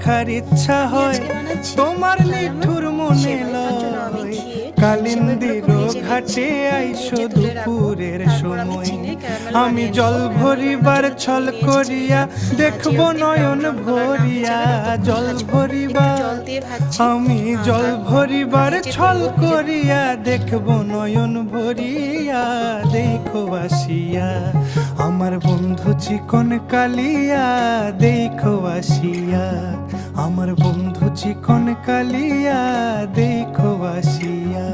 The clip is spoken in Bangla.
দেখার ইচ্ছা হয়, তোমার নিঠুর মনে লয়। কালিন্দির ঘাটে আইসো দুপুরের সময়, আমি জল ভরিবার ছল করিয়া দেখব নয়ন ভরিয়া। জল ভরিবার, আমি জল ভরিবার ছল করিয়া দেখব নয়ন ভরিয়া। দেখো আসিয়া আমার বন্ধু চিকন কালিয়া, দেখো আসিয়া আমার বন্ধু চিকন কালিয়া, দেখো আসিয়া।